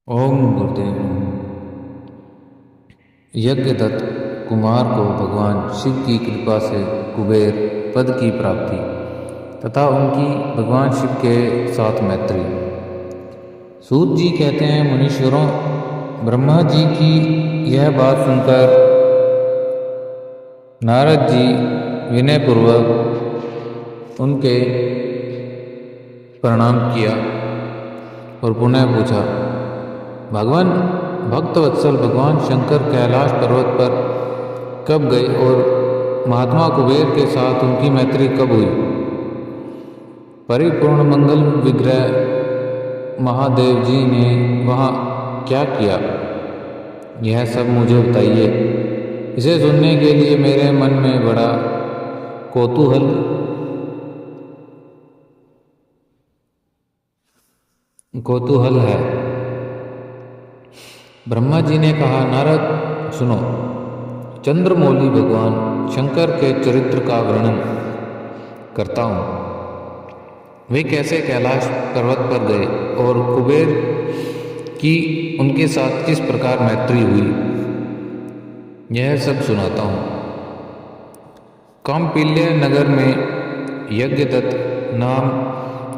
ओम गुरुदेव नमः। यज्ञदत्त कुमार को भगवान शिव की कृपा से कुबेर पद की प्राप्ति तथा उनकी भगवान शिव के साथ मैत्री। सूत जी कहते हैं, मुनीश्वरों, ब्रह्मा जी की यह बात सुनकर नारद जी विनयपूर्वक उनके प्रणाम किया और पुनः पूछा, भगवान भक्तवत्सल भगवान शंकर कैलाश पर्वत पर कब गए और महात्मा कुबेर के साथ उनकी मैत्री कब हुई? परिपूर्ण मंगल विग्रह महादेव जी ने वहाँ क्या किया? यह सब मुझे बताइए। इसे सुनने के लिए मेरे मन में बड़ा कौतूहल है। ब्रह्मा जी ने कहा, नारद सुनो, चंद्रमौली भगवान शंकर के चरित्र का वर्णन करता हूँ। वे कैसे कैलाश पर्वत पर गए और कुबेर की उनके साथ किस प्रकार मैत्री हुई, यह सब सुनाता हूँ। काम्पिल्य नगर में यज्ञदत्त नाम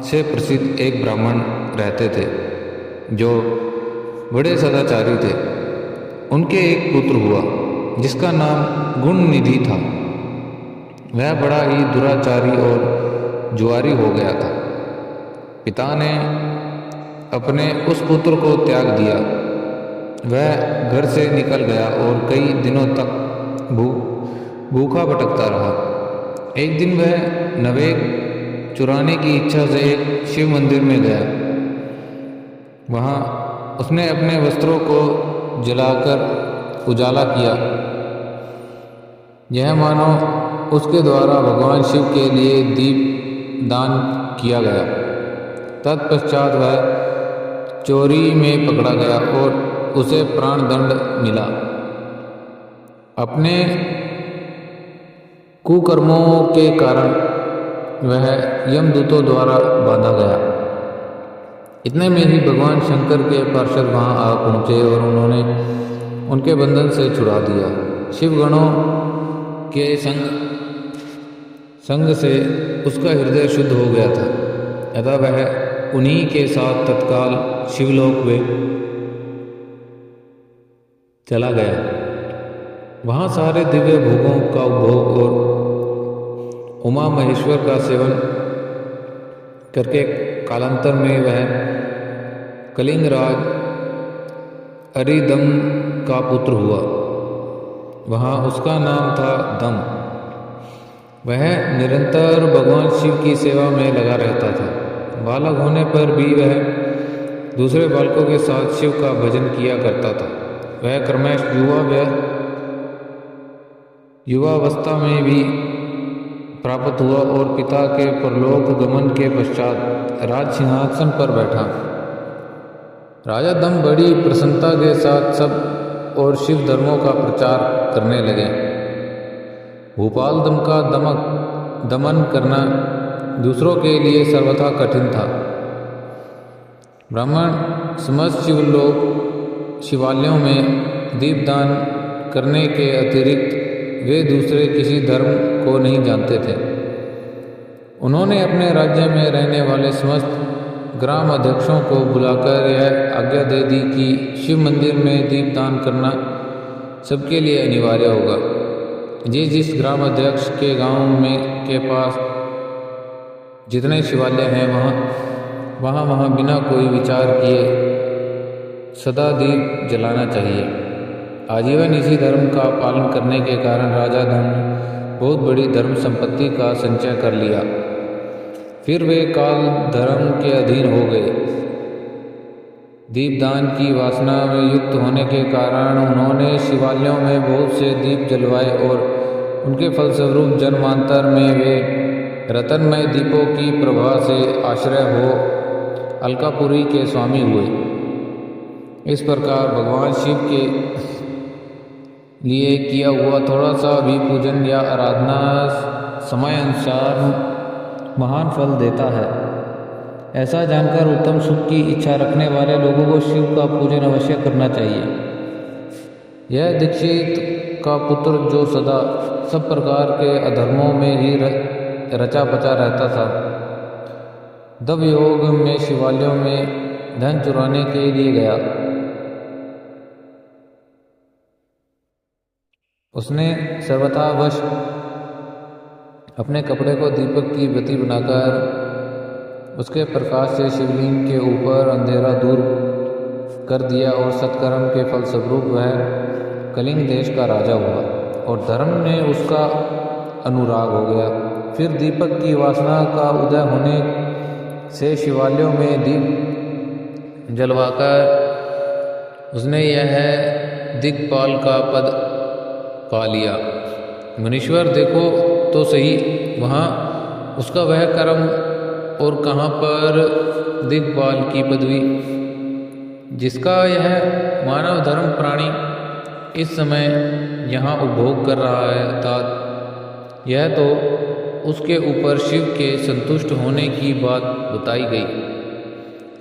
से प्रसिद्ध एक ब्राह्मण रहते थे जो बड़े सदाचारी थे। उनके एक पुत्र हुआ जिसका नाम गुण निधि था। वह बड़ा ही दुराचारी और जुआरी हो गया था। पिता ने अपने उस पुत्र को त्याग दिया। वह घर से निकल गया और कई दिनों तक भूखा भटकता रहा। एक दिन वह नवेद चुराने की इच्छा से एक शिव मंदिर में गया। वहाँ उसने अपने वस्त्रों को जलाकर उजाला किया। यह मानो उसके द्वारा भगवान शिव के लिए दीप दान किया गया। तत्पश्चात वह चोरी में पकड़ा गया और उसे प्राणदंड मिला। अपने कुकर्मों के कारण वह यमदूतों द्वारा बांधा गया। इतने में ही भगवान शंकर के पार्षद वहाँ आ पहुँचे और उन्होंने उनके बंधन से छुड़ा दिया। शिवगणों के संग से उसका हृदय शुद्ध हो गया था। अतः वह उन्हीं के साथ तत्काल शिवलोक में चला गया। वहाँ सारे दिव्य भोगों का उपभोग और उमा महेश्वर का सेवन करके कालांतर में वह कलिंगराज अरिदम का पुत्र हुआ। वहाँ उसका नाम था दम। वह निरंतर भगवान शिव की सेवा में लगा रहता था। बालक होने पर भी वह दूसरे बालकों के साथ शिव का भजन किया करता था। वह क्रमश युवावस्था में भी प्राप्त हुआ और पिता के परलोक गमन के पश्चात राज सिंहासन पर बैठा। राजा दम बड़ी प्रसन्नता के साथ सब और शिव धर्मों का प्रचार करने लगे। भूपाल दम का दमन करना दूसरों के लिए सर्वथा कठिन था। ब्राह्मण समस्त शिवालयों में दीपदान करने के अतिरिक्त वे दूसरे किसी धर्म को नहीं जानते थे। उन्होंने अपने राज्य में रहने वाले समस्त ग्राम अध्यक्षों को बुलाकर यह आज्ञा दे दी कि शिव मंदिर में दीपदान करना सबके लिए अनिवार्य होगा। जिस ग्राम अध्यक्ष के गांव में के पास जितने शिवालय हैं वहाँ बिना कोई विचार किए सदा दीप जलाना चाहिए। आजीवन इसी धर्म का पालन करने के कारण राजा धन ने बहुत बड़ी धर्म संपत्ति का संचय कर लिया। फिर वे काल धर्म के अधीन हो गए। दीपदान की वासना में युक्त होने के कारण उन्होंने शिवालयों में बहुत से दीप जलवाए और उनके फलस्वरूप जन्मांतर में वे रतनमय दीपों की प्रभा से आश्रय हो अलकापुरी के स्वामी हुए। इस प्रकार भगवान शिव के लिए किया हुआ थोड़ा सा भी पूजन या आराधना समय अनुसार महान फल देता है। ऐसा जानकर उत्तम सुख की इच्छा रखने वाले लोगों को शिव का पूजन अवश्य करना चाहिए। यह दीक्षित का पुत्र जो सदा सब प्रकार के अधर्मों में ही रचा पचा रहता था, दव योग में शिवालयों में धन चुराने के लिए गया। उसने सर्वथा वश अपने कपड़े को दीपक की बत्ती बनाकर उसके प्रकाश से शिवलिंग के ऊपर अंधेरा दूर कर दिया और सत्कर्म के फलस्वरूप वह कलिंग देश का राजा हुआ और धर्म ने उसका अनुराग हो गया। फिर दीपक की वासना का उदय होने से शिवालयों में दीप जलवाकर उसने यह दिक्पाल का पद पा लिया। मुनीश्वर देखो तो सही, वहाँ उसका वह कर्म और कहाँ पर दिक्पाल की पदवी जिसका यह मानव धर्म प्राणी इस समय यहाँ उपभोग कर रहा है था। यह तो उसके ऊपर शिव के संतुष्ट होने की बात बताई गई।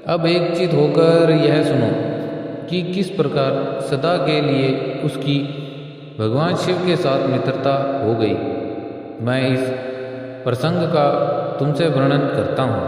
अब एक चित होकर यह सुनो कि किस प्रकार सदा के लिए उसकी भगवान शिव के साथ मित्रता हो गई। मैं इस प्रसंग का तुमसे वर्णन करता हूँ।